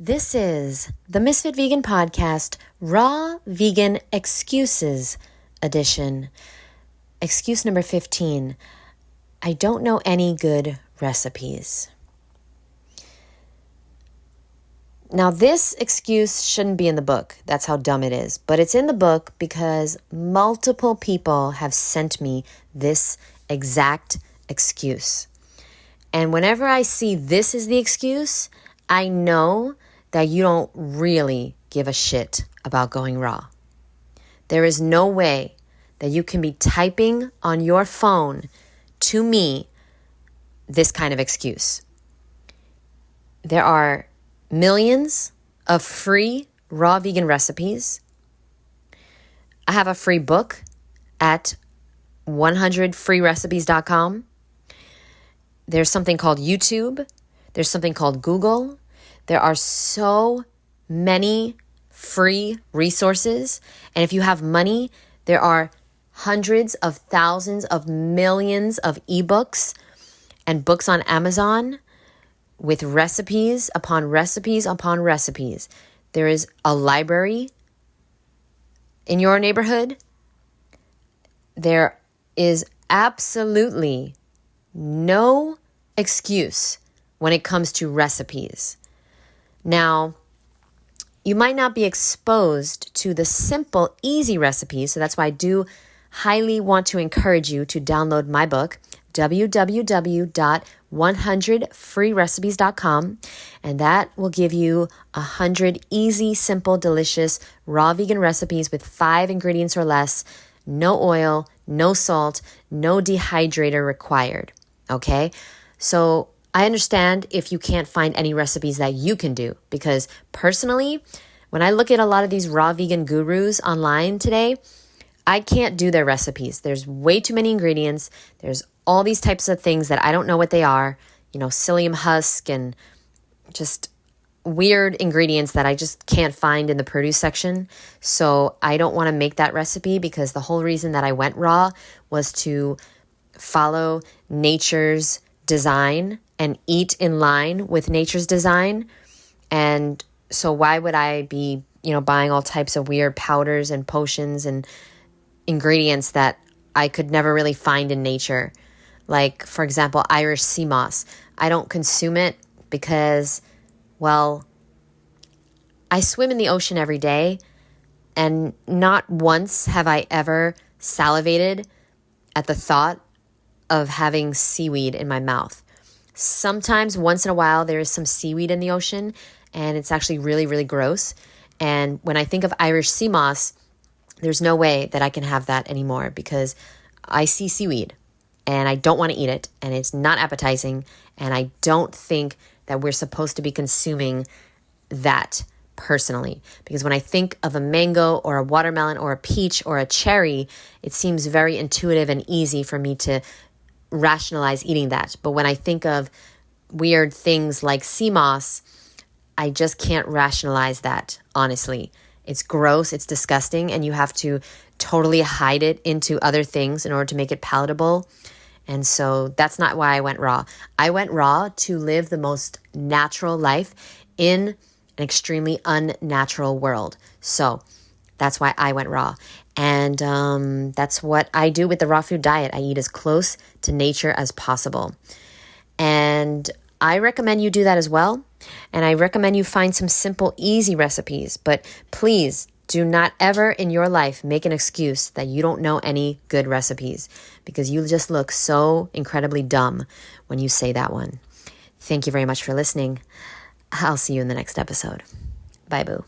This is the Ms.FitVegan podcast, Raw Vegan Excuses edition. Excuse number 15. I don't know any good recipes. Now, this excuse shouldn't be in the book. That's how dumb it is. But it's in the book because multiple people have sent me this exact excuse. And whenever I see this is the excuse, I know that you don't really give a shit about going raw. There is no way that you can be typing on your phone to me this kind of excuse. There are millions of free raw vegan recipes. I have a free book at 100freerecipes.com. There's something called YouTube. There's something called Google. There are so many free resources. And if you have money, there are hundreds of thousands of millions of ebooks and books on Amazon with recipes upon recipes upon recipes. There is a library in your neighborhood. There is absolutely no excuse when it comes to recipes. Now, you might not be exposed to the simple, easy recipes, so that's why I do highly want to encourage you to download my book, www.100freerecipes.com, and that will give you 100 easy, simple, delicious, raw vegan recipes with 5 ingredients or less, no oil, no salt, no dehydrator required, okay? So I understand if you can't find any recipes that you can do, because personally, when I look at a lot of these raw vegan gurus online today, I can't do their recipes. There's way too many ingredients. There's all these types of things that I don't know what they are, psyllium husk and just weird ingredients that I just can't find in the produce section. So I don't want to make that recipe, because the whole reason that I went raw was to follow nature's design and eat in line with nature's design. And so why would I be, buying all types of weird powders and potions and ingredients that I could never really find in nature? Like, for example, Irish sea moss. I don't consume it because, well, I swim in the ocean every day, and not once have I ever salivated at the thought of having seaweed in my mouth. Sometimes, once in a while, there is some seaweed in the ocean, and it's actually really, really gross. And when I think of Irish sea moss, there's no way that I can have that anymore, because I see seaweed and I don't want to eat it, and it's not appetizing, and I don't think that we're supposed to be consuming that personally. Because when I think of a mango or a watermelon or a peach or a cherry, it seems very intuitive and easy for me to rationalize eating that. But when I think of weird things like sea moss, I just can't rationalize that, honestly. It's gross, it's disgusting, and you have to totally hide it into other things in order to make it palatable. And so that's not why I went raw. I went raw to live the most natural life in an extremely unnatural world. So that's why I went raw. And that's what I do with the raw food diet. I eat as close to nature as possible. And I recommend you do that as well. And I recommend you find some simple, easy recipes. But please do not ever in your life make an excuse that you don't know any good recipes, because you just look so incredibly dumb when you say that one. Thank you very much for listening. I'll see you in the next episode. Bye, boo.